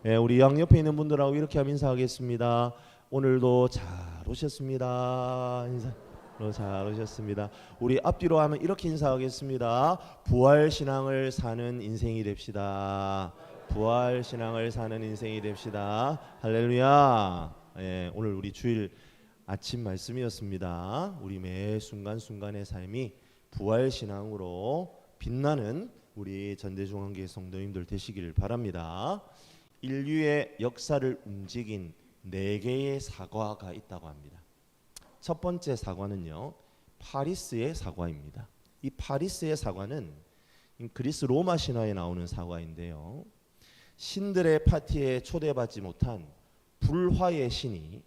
예, 우리 양옆에 있는 분들하고 이렇게 하면 인사하겠습니다. 오늘도 잘 오셨습니다. 잘 오셨습니다. 우리 앞뒤로 하면 이렇게 인사하겠습니다. 부활 신앙을 사는 인생이 됩시다. 부활 신앙을 사는 인생이 됩시다. 할렐루야. 예, 오늘 우리 주일 아침 말씀이었습니다. 우리 매 순간순간의 삶이 부활 신앙으로 빛나는 우리 전대중앙교회 성도님들 되시기를 바랍니다. 인류의 역사를 움직인 4개의 사과가 있다고 합니다. 첫 번째 사과는요, 파리스의 사과입니다. 이 파리스의 사과는 그리스 로마 신화에 나오는 사과인데요, 신들의 파티에 초대받지 못한 불화의 신이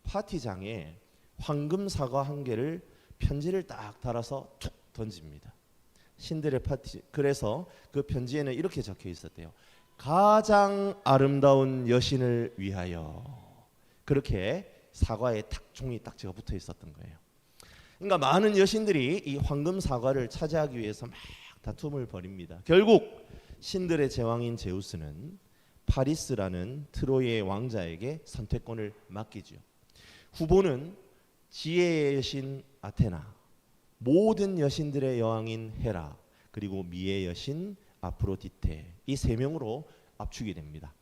파티장에 황금 사과 한 개를 편지를 딱 달아서 툭 던집니다. 신들의 파티. 그래서 그 편지에는 이렇게 적혀 있었대요. 가장 아름다운 여신을 위하여. 그렇게 사과에 딱 종이 딱지가 붙어 있었던 거예요. 그러니까 많은 여신들이 이 황금 사과를 차지하기 위해서 막 다툼을 벌입니다. 결국 신들의 제왕인 제우스는 파리스라는 트로이의 왕자에게 선택권을 맡기죠. 후보는 지혜의 여신 아테나, 모든 여신들의 여왕인 헤라, 그리고 미의 여신 아프로디테, 이 3명으로 압축이 됩니다.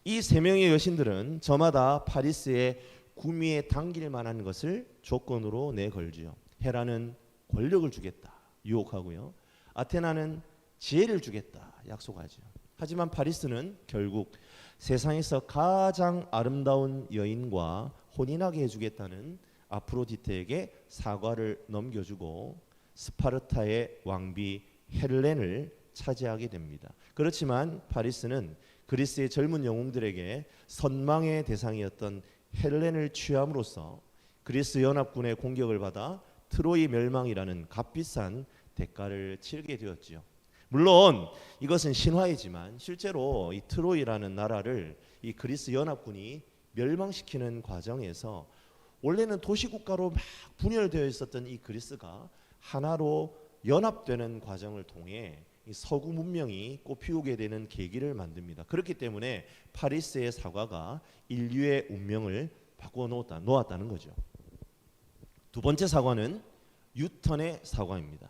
이 3명의 여신들은 저마다 파리스의 구미에 당길 만한 것을 조건으로 내걸지요. 헤라는 권력을 주겠다, 유혹하고요. 아테나는 지혜를 주겠다, 약속하죠. 하지만 파리스는 결국 세상에서 가장 아름다운 여인과 혼인하게 해주겠다는 아프로디테에게 사과를 넘겨주고 스파르타의 왕비 헬렌을 차지하게 됩니다. 그렇지만 파리스는 그리스의 젊은 영웅들에게 선망의 대상이었던 헬렌을 취함으로써 그리스 연합군의 공격을 받아 트로이 멸망이라는 값비싼 대가를 치르게 되었지요. 물론 이것은 신화이지만 실제로 이 트로이라는 나라를 이 그리스 연합군이 멸망시키는 과정에서 원래는 도시국가로 막 분열되어 있었던 이 그리스가 하나로 연합되는 과정을 통해 이 서구 문명이 꽃피우게 되는 계기를 만듭니다. 그렇기 때문에 파리스의 사과가 인류의 운명을 바꾸어 놓았다는 거죠. 두 번째 사과는 유턴의 사과입니다.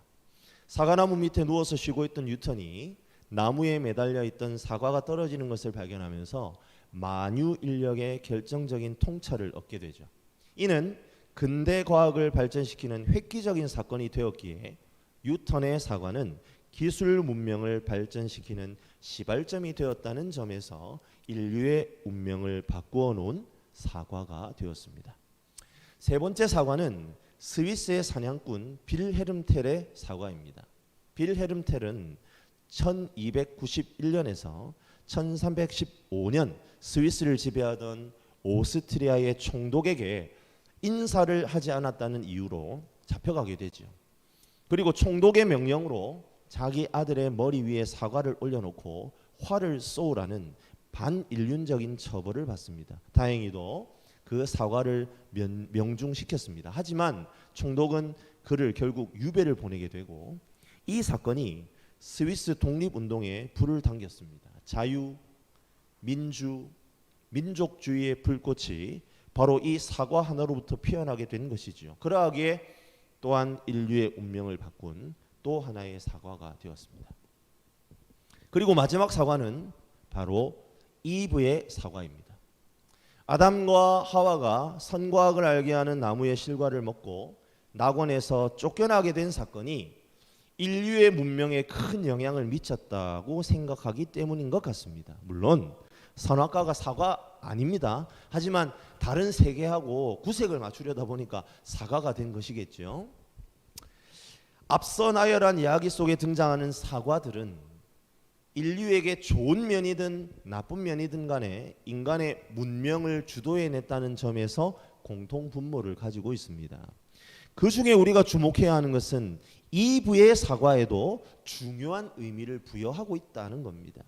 사과나무 밑에 누워서 쉬고 있던 유턴이 나무에 매달려 있던 사과가 떨어지는 것을 발견하면서 만유 인력의 결정적인 통찰을 얻게 되죠. 이는 근대 과학을 발전시키는 획기적인 사건이 되었기에 유턴의 사과는 기술 문명을 발전시키는 시발점이 되었다는 점에서 인류의 운명을 바꾸어 놓은 사과가 되었습니다. 세 번째 사과는 스위스의 사냥꾼 빌헤름 텔의 사과입니다. 빌헤름 텔은 1291년에서 1315년 스위스를 지배하던 오스트리아의 총독에게 인사를 하지 않았다는 이유로 잡혀가게 되죠. 그리고 총독의 명령으로 자기 아들의 머리 위에 사과를 올려놓고 활을 쏘으라는 반인륜적인 처벌을 받습니다. 다행히도 그 사과를 명중시켰습니다. 하지만 총독은 그를 결국 유배를 보내게 되고 이 사건이 스위스 독립운동에 불을 당겼습니다. 자유, 민주, 민족주의의 불꽃이 바로 이 사과 하나로부터 피어나게 된 것이지요. 그러하기에 또한 인류의 운명을 바꾼 또 하나의 사과가 되었습니다. 그리고 마지막 사과는 바로 이브의 사과입니다. 아담과 하와가 선과학을 알게 하는 나무의 실과를 먹고 낙원에서 쫓겨나게 된 사건이 인류의 문명에 큰 영향을 미쳤다고 생각하기 때문인 것 같습니다. 물론 선악과가 사과 아닙니다. 하지만 다른 세계하고 구색을 맞추려다 보니까 사과가 된 것이겠죠. 앞서 나열한 이야기 속에 등장하는 사과들은 인류에게 좋은 면이든 나쁜 면이든 간에 인간의 문명을 주도해냈다는 점에서 공통 분모를 가지고 있습니다. 그 중에 우리가 주목해야 하는 것은 이브의 사과에도 중요한 의미를 부여하고 있다는 겁니다.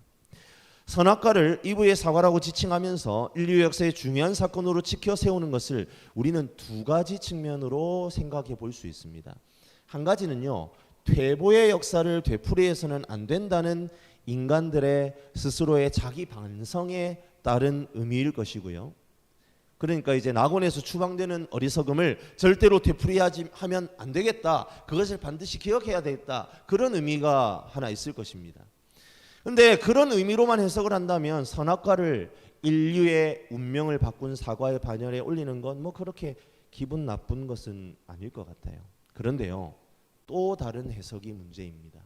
선악과를 이브의 사과라고 지칭하면서 인류 역사의 중요한 사건으로 지켜 세우는 것을 우리는 두 가지 측면으로 생각해 볼 수 있습니다. 한 가지는요, 퇴보의 역사를 되풀이해서는 안 된다는 인간들의 스스로의 자기 반성의 다른 의미일 것이고요. 그러니까 이제 낙원에서 추방되는 어리석음을 절대로 되풀이하면 안 되겠다. 그것을 반드시 기억해야 되겠다. 그런 의미가 하나 있을 것입니다. 그런데 그런 의미로만 해석을 한다면 선악과를 인류의 운명을 바꾼 사과의 반열에 올리는 건 뭐 그렇게 기분 나쁜 것은 아닐 것 같아요. 그런데요, 또 다른 해석이 문제입니다.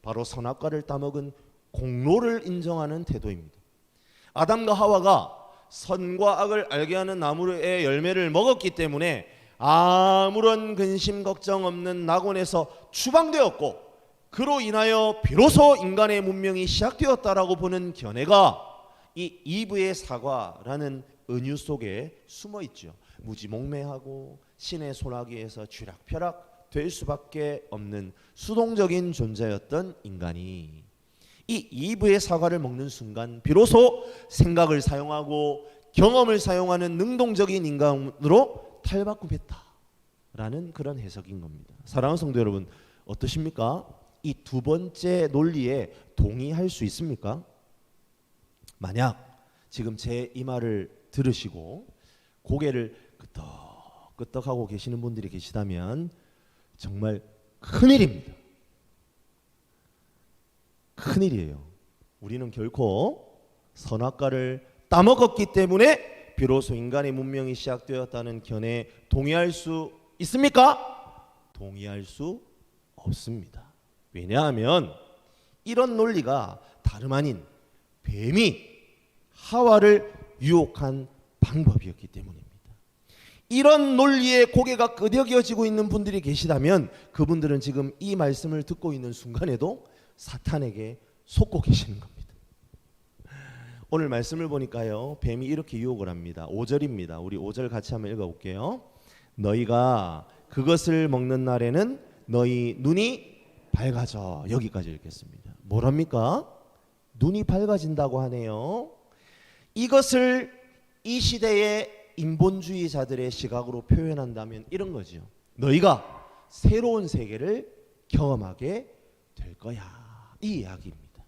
바로 선악과를 따먹은 공로를 인정하는 태도입니다. 아담과 하와가 선과 악을 알게 하는 나무의 열매를 먹었기 때문에 아무런 근심 걱정 없는 낙원에서 추방되었고, 그로 인하여 비로소 인간의 문명이 시작되었다라고 보는 견해가 이 이브의 사과라는 은유 속에 숨어 있죠. 무지몽매하고 신의 소나기에서 쥐락펴락 될 수밖에 없는 수동적인 존재였던 인간이 이 이브의 사과를 먹는 순간 비로소 생각을 사용하고 경험을 사용하는 능동적인 인간으로 탈바꿈했다라는 그런 해석인 겁니다. 사랑하는 성도 여러분, 어떠십니까? 이 두 번째 논리에 동의할 수 있습니까? 만약 지금 제 이 말을 들으시고 고개를 끄덕끄덕하고 계시는 분들이 계시다면 정말 큰일입니다. 큰일이에요. 우리는 결코 선악과를 따먹었기 때문에 비로소 인간의 문명이 시작되었다는 견해에 동의할 수 있습니까? 동의할 수 없습니다. 왜냐하면 이런 논리가 다름 아닌 뱀이 하와를 유혹한 방법이었기 때문입니다. 이런 논리에 고개가 끄덕여지고 있는 분들이 계시다면 그분들은 지금 이 말씀을 듣고 있는 순간에도 사탄에게 속고 계시는 겁니다. 오늘 말씀을 보니까요, 뱀이 이렇게 유혹을 합니다. 5절입니다. 우리 5절 같이 한번 읽어볼게요. 너희가 그것을 먹는 날에는 너희 눈이 밝아져. 여기까지 읽겠습니다. 뭐랍니까? 눈이 밝아진다고 하네요. 이것을 이 시대의 인본주의자들의 시각으로 표현한다면 이런 거죠. 너희가 새로운 세계를 경험하게 될 거야. 이 이야기입니다.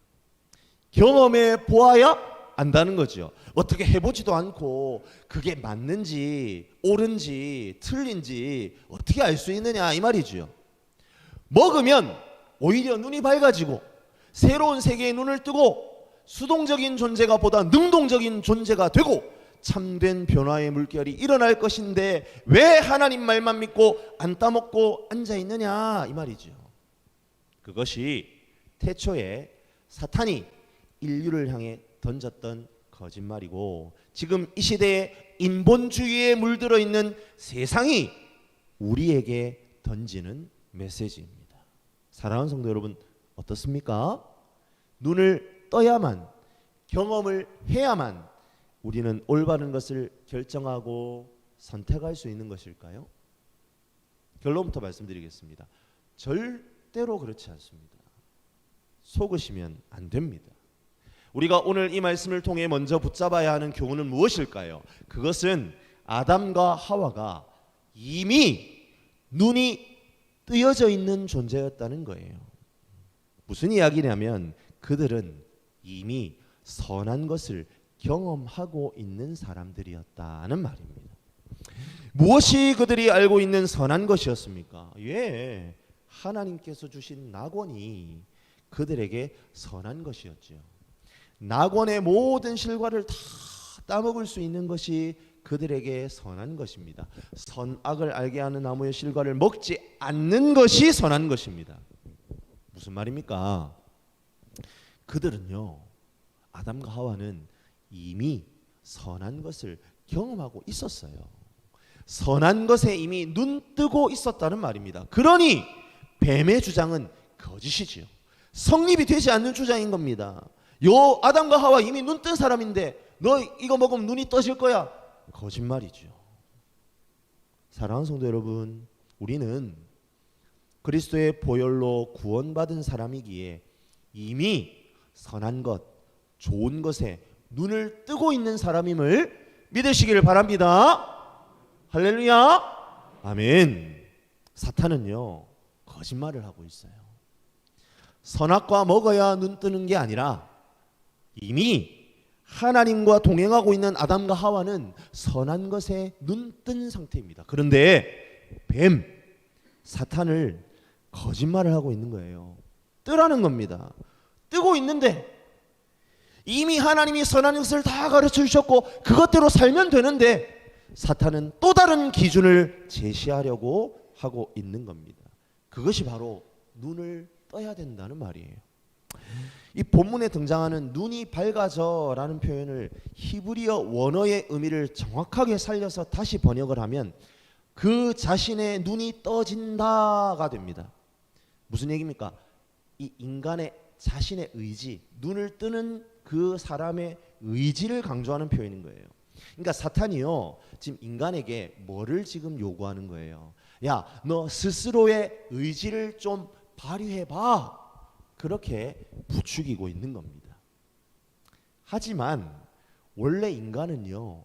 경험해 보아야 안다는 거죠. 어떻게 해보지도 않고 그게 맞는지 옳은지 틀린지 어떻게 알 수 있느냐 이 말이죠. 먹으면 오히려 눈이 밝아지고 새로운 세계의 눈을 뜨고 수동적인 존재가 보다 능동적인 존재가 되고 참된 변화의 물결이 일어날 것인데 왜 하나님 말만 믿고 안 따먹고 앉아 있느냐 이 말이죠. 그것이 태초에 사탄이 인류를 향해 던졌던 거짓말이고 지금 이 시대에 인본주의에 물들어 있는 세상이 우리에게 던지는 메시지입니다. 사랑하는 성도 여러분, 어떻습니까? 눈을 떠야만, 경험을 해야만 우리는 올바른 것을 결정하고 선택할 수 있는 것일까요? 결론부터 말씀드리겠습니다. 절대로 그렇지 않습니다. 속으시면 안 됩니다. 우리가 오늘 이 말씀을 통해 먼저 붙잡아야 하는 교훈은 무엇일까요? 그것은 아담과 하와가 이미 눈이 뜨여져 있는 존재였다는 거예요. 무슨 이야기냐면 그들은 이미 선한 것을 경험하고 있는 사람들이었다는 말입니다. 무엇이 그들이 알고 있는 선한 것이었습니까? 예, 하나님께서 주신 낙원이 그들에게 선한 것이었죠. 낙원의 모든 실과를 다 따먹을 수 있는 것이 그들에게 선한 것입니다. 선악을 알게 하는 나무의 실과를 먹지 않는 것이 선한 것입니다. 무슨 말입니까? 그들은요, 아담과 하와는 이미 선한 것을 경험하고 있었어요. 선한 것에 이미 눈 뜨고 있었다는 말입니다. 그러니 뱀의 주장은 거짓이지요. 성립이 되지 않는 주장인 겁니다. 요 아담과 하와 이미 눈 뜬 사람인데 너 이거 먹으면 눈이 떠질 거야. 거짓말이죠. 사랑하는 성도 여러분, 우리는 그리스도의 보혈로 구원받은 사람이기에 이미 선한 것, 좋은 것에 눈을 뜨고 있는 사람임을 믿으시기를 바랍니다. 할렐루야. 아멘. 사탄은요, 거짓말을 하고 있어요. 선악과 먹어야 눈 뜨는 게 아니라 이미 하나님과 동행하고 있는 아담과 하와는 선한 것에 눈뜬 상태입니다. 그런데 뱀, 사탄을 거짓말을 하고 있는 거예요. 뜨라는 겁니다. 뜨고 있는데 이미 하나님이 선한 것을 다 가르쳐 주셨고 그것대로 살면 되는데 사탄은 또 다른 기준을 제시하려고 하고 있는 겁니다. 그것이 바로 눈을 떠야 된다는 말이에요. 이 본문에 등장하는 눈이 밝아져라는 표현을 히브리어 원어의 의미를 정확하게 살려서 다시 번역을 하면 그 자신의 눈이 떠진다가 됩니다. 무슨 얘기입니까? 이 인간의 자신의 의지, 눈을 뜨는 그 사람의 의지를 강조하는 표현인 거예요. 그러니까 사탄이요, 지금 인간에게 뭐를 지금 요구하는 거예요? 야, 너 스스로의 의지를 좀 발휘해봐. 그렇게 부추기고 있는 겁니다. 하지만 원래 인간은요,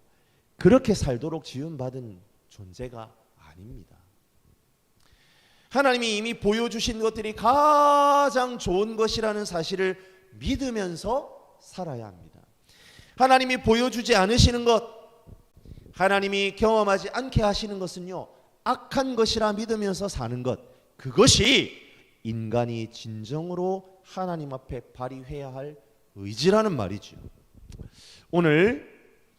그렇게 살도록 지음받은 존재가 아닙니다. 하나님이 이미 보여주신 것들이 가장 좋은 것이라는 사실을 믿으면서 살아야 합니다. 하나님이 보여주지 않으시는 것, 하나님이 경험하지 않게 하시는 것은요, 악한 것이라 믿으면서 사는 것, 그것이 인간이 진정으로 하나님 앞에 발휘해야 할 의지라는 말이죠. 오늘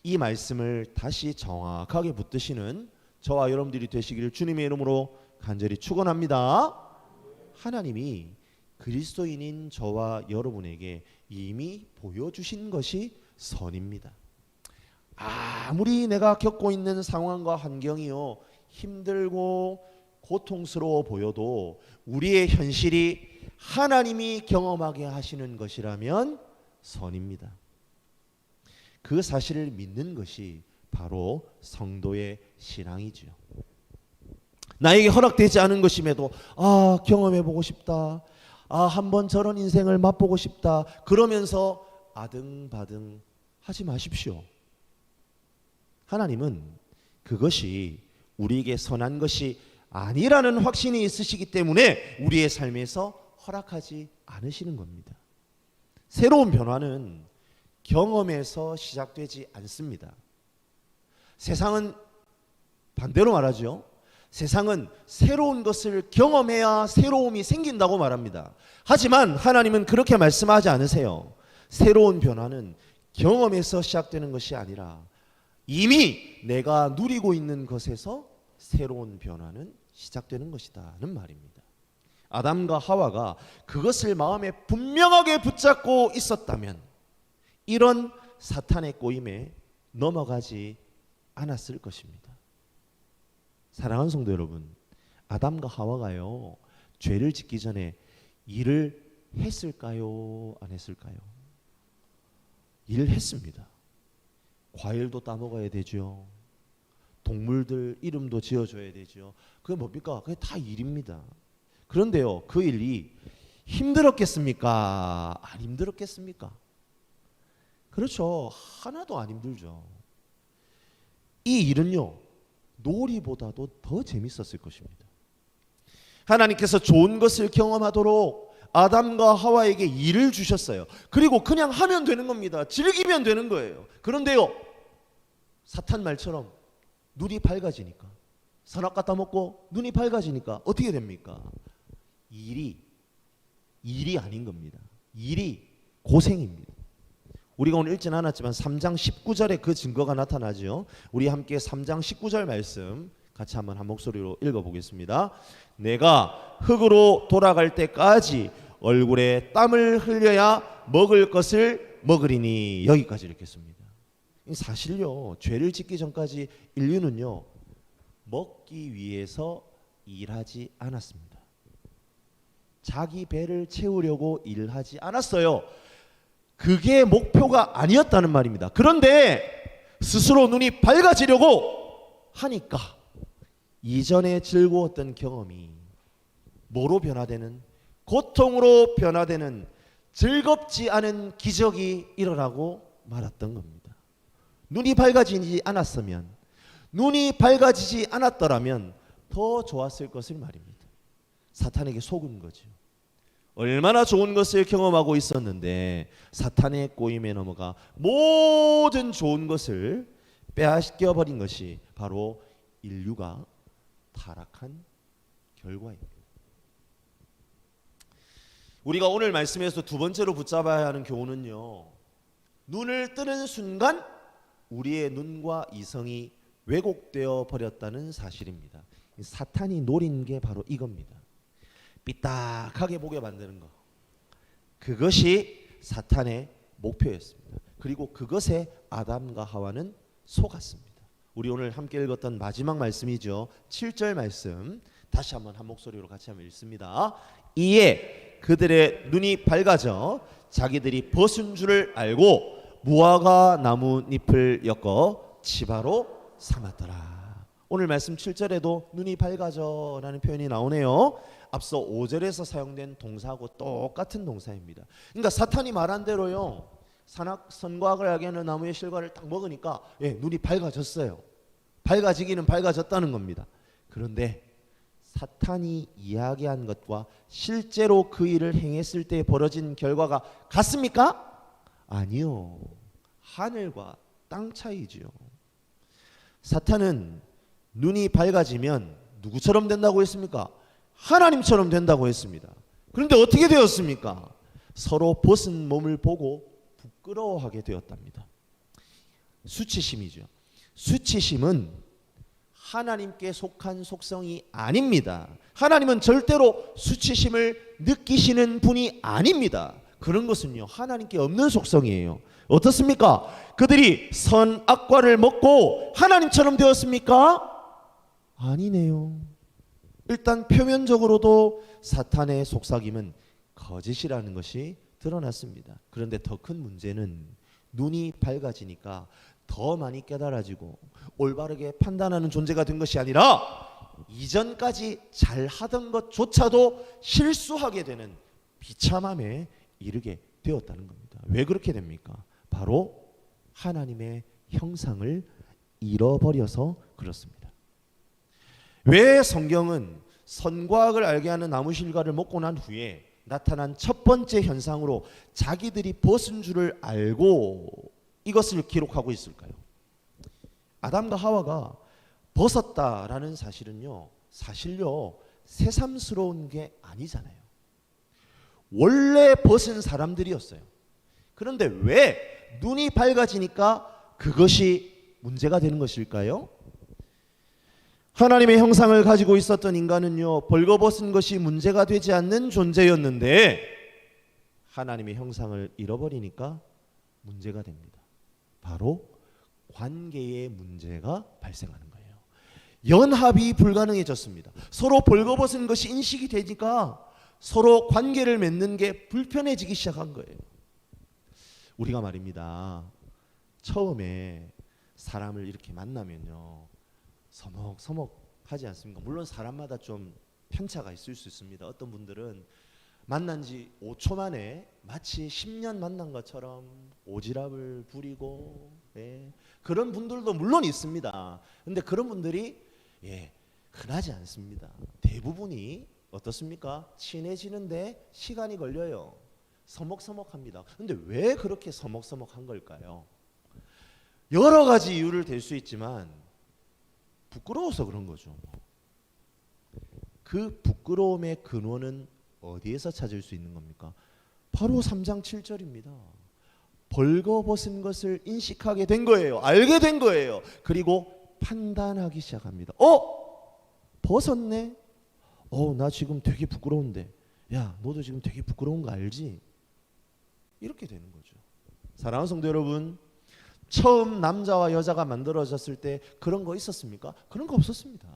이 말씀을 다시 정확하게 붙드시는 저와 여러분들이 되시기를 주님의 이름으로 간절히 축원합니다. 하나님이 그리스도인인 저와 여러분에게 이미 보여주신 것이 선입니다. 아무리 내가 겪고 있는 상황과 환경이요 힘들고 고통스러워 보여도 우리의 현실이 하나님이 경험하게 하시는 것이라면 선입니다. 그 사실을 믿는 것이 바로 성도의 신앙이죠. 나에게 허락되지 않은 것임에도 경험해보고 싶다, 한번 저런 인생을 맛보고 싶다, 그러면서 아등바등 하지 마십시오. 하나님은 그것이 우리에게 선한 것이 아니라는 확신이 있으시기 때문에 우리의 삶에서 허락하지 않으시는 겁니다. 새로운 변화는 경험에서 시작되지 않습니다. 세상은 반대로 말하죠. 세상은 새로운 것을 경험해야 새로움이 생긴다고 말합니다. 하지만 하나님은 그렇게 말씀하지 않으세요. 새로운 변화는 경험에서 시작되는 것이 아니라 이미 내가 누리고 있는 것에서 새로운 변화는 시작되는 것이다는 말입니다. 아담과 하와가 그것을 마음에 분명하게 붙잡고 있었다면 이런 사탄의 꼬임에 넘어가지 않았을 것입니다. 사랑하는 성도 여러분, 아담과 하와가요, 죄를 짓기 전에 일을 했을까요? 안 했을까요? 일을 했습니다. 과일도 따먹어야 되죠. 동물들 이름도 지어줘야 되죠. 그게 뭡니까? 그게 다 일입니다. 그런데요, 그 일이 힘들었겠습니까? 안 힘들었겠습니까? 그렇죠. 하나도 안 힘들죠. 이 일은요, 놀이보다도 더 재밌었을 것입니다. 하나님께서 좋은 것을 경험하도록 아담과 하와에게 일을 주셨어요. 그리고 그냥 하면 되는 겁니다. 즐기면 되는 거예요. 그런데요, 사탄 말처럼 눈이 밝아지니까, 선악 갖다 먹고 눈이 밝아지니까 어떻게 됩니까? 일이 아닌 겁니다. 일이 고생입니다. 우리가 오늘 읽지는 않았지만 3장 19절에 그 증거가 나타나죠. 우리 함께 3장 19절 말씀 같이 한번 한 목소리로 읽어보겠습니다. 내가 흙으로 돌아갈 때까지 얼굴에 땀을 흘려야 먹을 것을 먹으리니. 여기까지 읽겠습니다. 사실요, 죄를 짓기 전까지 인류는요, 먹기 위해서 일하지 않았습니다. 자기 배를 채우려고 일하지 않았어요. 그게 목표가 아니었다는 말입니다. 그런데 스스로 눈이 밝아지려고 하니까 이전에 즐거웠던 경험이 뭐로 변화되는, 고통으로 변화되는 즐겁지 않은 기적이 일어나고 말았던 겁니다. 눈이 밝아지지 않았으면, 눈이 밝아지지 않았더라면 더 좋았을 것을 말입니다. 사탄에게 속은 거죠. 얼마나 좋은 것을 경험하고 있었는데 사탄의 꼬임에 넘어가 모든 좋은 것을 빼앗겨 버린 것이 바로 인류가 타락한 결과입니다. 우리가 오늘 말씀에서 두 번째로 붙잡아야 하는 교훈은요, 눈을 뜨는 순간 우리의 눈과 이성이 왜곡되어 버렸다는 사실입니다. 사탄이 노린 게 바로 이겁니다. 삐딱하게 보게 만드는 것, 그것이 사탄의 목표였습니다. 그리고 그것에 아담과 하와는 속았습니다. 우리 오늘 함께 읽었던 마지막 말씀이죠. 7절 말씀 다시 한번 한 목소리로 같이 한번 읽습니다. 이에 그들의 눈이 밝아져 자기들이 벗은 줄을 알고 무화과 나무 잎을 엮어 치바로 삼았더라. 오늘 말씀 7절에도 눈이 밝아져 라는 표현이 나오네요. 앞서 5절에서 사용된 동사하고 똑같은 동사입니다. 그러니까 사탄이 말한 대로요, 선과학을 알게 하는 나무의 실과를 딱 먹으니까 눈이 밝아졌어요. 밝아지기는 밝아졌다는 겁니다. 그런데 사탄이 이야기한 것과 실제로 그 일을 행했을 때 벌어진 결과가 같습니까? 아니요. 하늘과 땅 차이지요. 사탄은 눈이 밝아지면 누구처럼 된다고 했습니까? 하나님처럼 된다고 했습니다. 그런데 어떻게 되었습니까? 서로 벗은 몸을 보고 부끄러워하게 되었답니다. 수치심이죠. 수치심은 하나님께 속한 속성이 아닙니다. 하나님은 절대로 수치심을 느끼시는 분이 아닙니다. 그런 것은요, 하나님께 없는 속성이에요. 어떻습니까? 그들이 선악과를 먹고 하나님처럼 되었습니까? 아니네요. 일단 표면적으로도 사탄의 속삭임은 거짓이라는 것이 드러났습니다. 그런데 더 큰 문제는 눈이 밝아지니까 더 많이 깨달아지고 올바르게 판단하는 존재가 된 것이 아니라 이전까지 잘하던 것조차도 실수하게 되는 비참함에 이르게 되었다는 겁니다. 왜 그렇게 됩니까? 바로 하나님의 형상을 잃어버려서 그렇습니다. 왜 성경은 선과학을 알게 하는 나무 실과를 먹고 난 후에 나타난 첫 번째 현상으로 자기들이 벗은 줄을 알고 이것을 기록하고 있을까요? 아담과 하와가 벗었다라는 사실은요, 사실요 새삼스러운 게 아니잖아요. 원래 벗은 사람들이었어요. 그런데 왜 눈이 밝아지니까 그것이 문제가 되는 것일까요? 하나님의 형상을 가지고 있었던 인간은요, 벌거벗은 것이 문제가 되지 않는 존재였는데 하나님의 형상을 잃어버리니까 문제가 됩니다. 바로 관계의 문제가 발생하는 거예요. 연합이 불가능해졌습니다. 서로 벌거벗은 것이 인식이 되니까 서로 관계를 맺는 게 불편해지기 시작한 거예요. 우리가 말입니다, 처음에 사람을 이렇게 만나면요, 서먹서먹하지 않습니까? 물론 사람마다 좀 편차가 있을 수 있습니다. 어떤 분들은 만난 지 5초 만에 마치 10년 만난 것처럼 오지랖을 부리고, 그런 분들도 물론 있습니다. 근데 그런 분들이 흔하지 않습니다. 대부분이 어떻습니까? 친해지는데 시간이 걸려요. 서먹서먹합니다. 근데 왜 그렇게 서먹서먹한 걸까요? 여러 가지 이유를 댈 수 있지만 부끄러워서 그런 거죠. 그 부끄러움의 근원은 어디에서 찾을 수 있는 겁니까? 바로 3장 7절입니다. 벌거벗은 것을 인식하게 된 거예요. 알게 된 거예요. 그리고 판단하기 시작합니다. 벗었네? 나 지금 되게 부끄러운데. 야, 너도 지금 되게 부끄러운 거 알지? 이렇게 되는 거죠. 사랑하는 성도 여러분, 처음 남자와 여자가 만들어졌을 때 그런 거 있었습니까? 그런 거 없었습니다.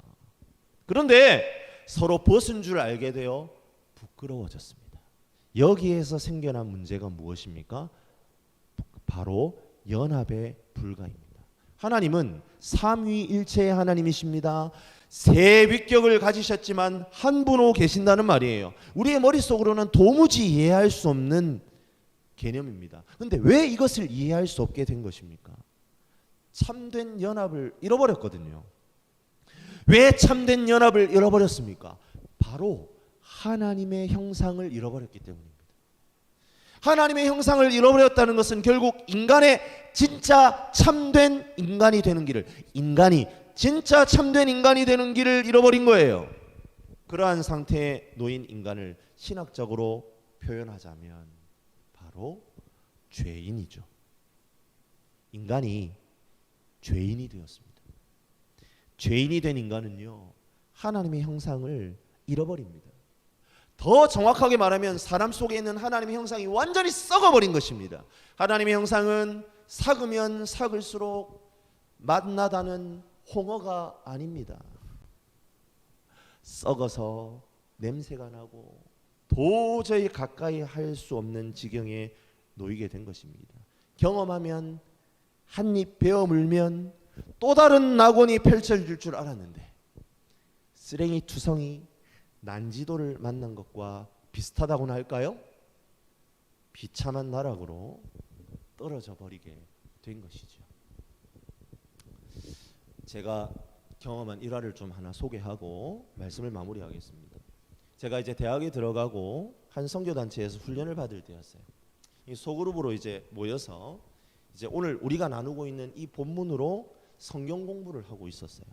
그런데 서로 벗은 줄 알게 되어 부끄러워졌습니다. 여기에서 생겨난 문제가 무엇입니까? 바로 연합의 불가입니다. 하나님은 삼위일체의 하나님이십니다. 세 위격을 가지셨지만 한 분으로 계신다는 말이에요. 우리의 머릿속으로는 도무지 이해할 수 없는 개념입니다. 그런데 왜 이것을 이해할 수 없게 된 것입니까? 참된 연합을 잃어버렸거든요. 왜 참된 연합을 잃어버렸습니까? 바로 하나님의 형상을 잃어버렸기 때문입니다. 하나님의 형상을 잃어버렸다는 것은 결국 인간의 진짜 참된 인간이 되는 길을, 인간이 진짜 참된 인간이 되는 길을 잃어버린 거예요. 그러한 상태에 놓인 인간을 신학적으로 표현하자면 바로 죄인이죠. 인간이 죄인이 되었습니다. 죄인이 된 인간은요, 하나님의 형상을 잃어버립니다. 더 정확하게 말하면 사람 속에 있는 하나님의 형상이 완전히 썩어버린 것입니다. 하나님의 형상은 삭으면 삭을수록 맛나다는 홍어가 아닙니다. 썩어서 냄새가 나고 도저히 가까이 할 수 없는 지경에 놓이게 된 것입니다. 경험하면 한 입 베어 물면 또 다른 낙원이 펼쳐질 줄 알았는데 쓰레기 투성이 난지도를 만난 것과 비슷하다고나 할까요? 비참한 나락으로 떨어져 버리게 된 것이죠. 제가 경험한 일화를 좀 하나 소개하고 말씀을 마무리하겠습니다. 제가 이제 대학에 들어가고 한 선교단체에서 훈련을 받을 때였어요. 이 소그룹으로 이제 모여서 이제 오늘 우리가 나누고 있는 이 본문으로 성경 공부를 하고 있었어요.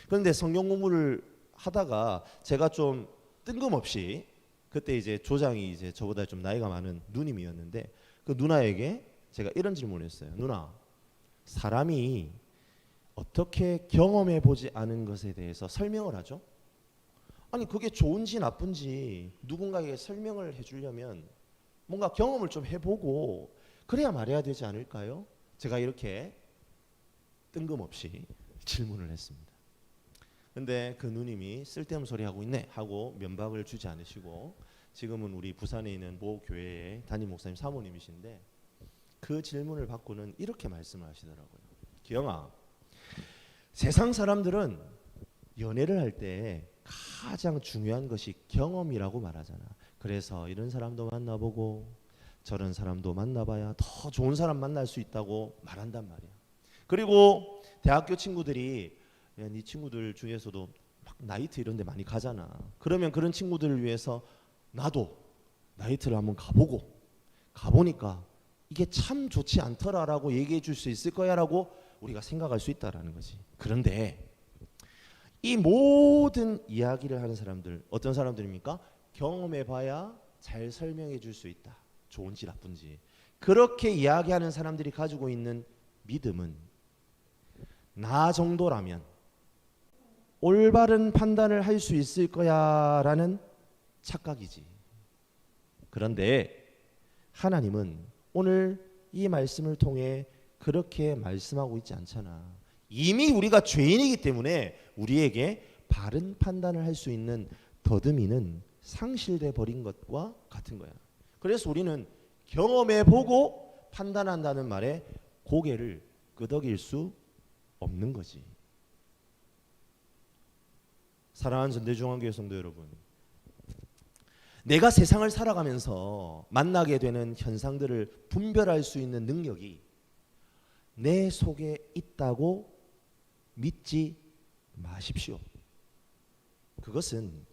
그런데 성경 공부를 하다가 제가 좀 뜬금없이 그때 이제 조장이 이제 저보다 좀 나이가 많은 누님이었는데 그 누나에게 제가 이런 질문을 했어요. 누나, 사람이 어떻게 경험해 보지 않은 것에 대해서 설명을 하죠? 아니 그게 좋은지 나쁜지 누군가에게 설명을 해주려면 뭔가 경험을 좀 해보고 그래야 말해야 되지 않을까요? 제가 이렇게 뜬금없이 질문을 했습니다. 근데 그 누님이 쓸데없는 소리 하고 있네 하고 면박을 주지 않으시고 지금은 우리 부산에 있는 모 교회의 담임 목사님 사모님이신데 그 질문을 받고는 이렇게 말씀을 하시더라고요. 기영아, 세상 사람들은 연애를 할 때 가장 중요한 것이 경험이라고 말하잖아. 그래서 이런 사람도 만나보고 저런 사람도 만나봐야 더 좋은 사람 만날 수 있다고 말한단 말이야. 그리고 대학교 친구들이 야, 네 친구들 중에서도 막 나이트 이런 데 많이 가잖아. 그러면 그런 친구들을 위해서 나도 나이트를 한번 가보니까 이게 참 좋지 않더라라고 얘기해 줄 수 있을 거야라고 우리가 생각할 수 있다라는 거지. 그런데 이 모든 이야기를 하는 사람들 어떤 사람들입니까? 경험해 봐야 잘 설명해 줄 수 있다. 좋은지 나쁜지. 그렇게 이야기하는 사람들이 가지고 있는 믿음은 나 정도라면 올바른 판단을 할 수 있을 거야라는 착각이지. 그런데 하나님은 오늘 이 말씀을 통해 그렇게 말씀하고 있지 않잖아. 이미 우리가 죄인이기 때문에 우리에게 바른 판단을 할 수 있는 더듬이는 상실돼 버린 것과 같은 거야. 그래서 우리는 경험해 보고 판단한다는 말에 고개를 끄덕일 수 없는 거지. 사랑하는 전대중앙교회 성도 여러분, 내가 세상을 살아가면서 만나게 되는 현상들을 분별할 수 있는 능력이 내 속에 있다고 믿지 마십시오. 그것은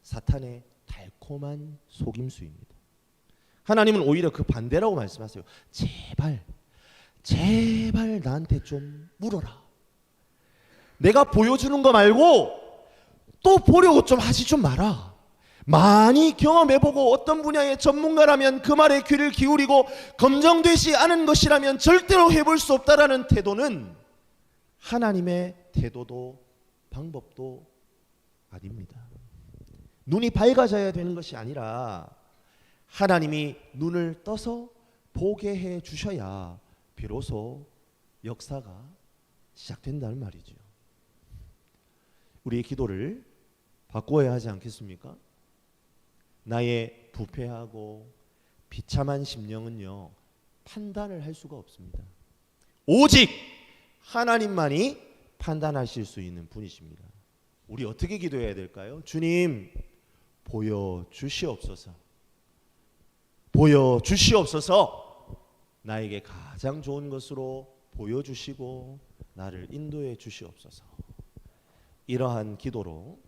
사탄의 달콤한 속임수입니다. 하나님은 오히려 그 반대라고 말씀하세요. 제발 나한테 좀 물어라. 내가 보여주는 거 말고 또 보려고 좀 하지 좀 마라. 많이 경험해보고 어떤 분야의 전문가라면 그 말에 귀를 기울이고 검증되지 않은 것이라면 절대로 해볼 수 없다라는 태도는 하나님의 태도도 방법도 아닙니다. 눈이 밝아져야 되는 것이 아니라 하나님이 눈을 떠서 보게 해 주셔야 비로소 역사가 시작된다는 말이죠. 우리의 기도를 바꾸어야 하지 않겠습니까? 나의 부패하고 비참한 심령은요, 판단을 할 수가 없습니다. 오직 하나님만이 판단하실 수 있는 분이십니다. 우리 어떻게 기도해야 될까요? 주님, 보여주시옵소서. 나에게 가장 좋은 것으로 보여주시고 나를 인도해 주시옵소서. 이러한 기도로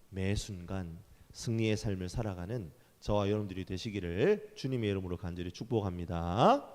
매 순간 승리의 삶을 살아가는 저와 여러분들이 되시기를 주님의 이름으로 간절히 축복합니다.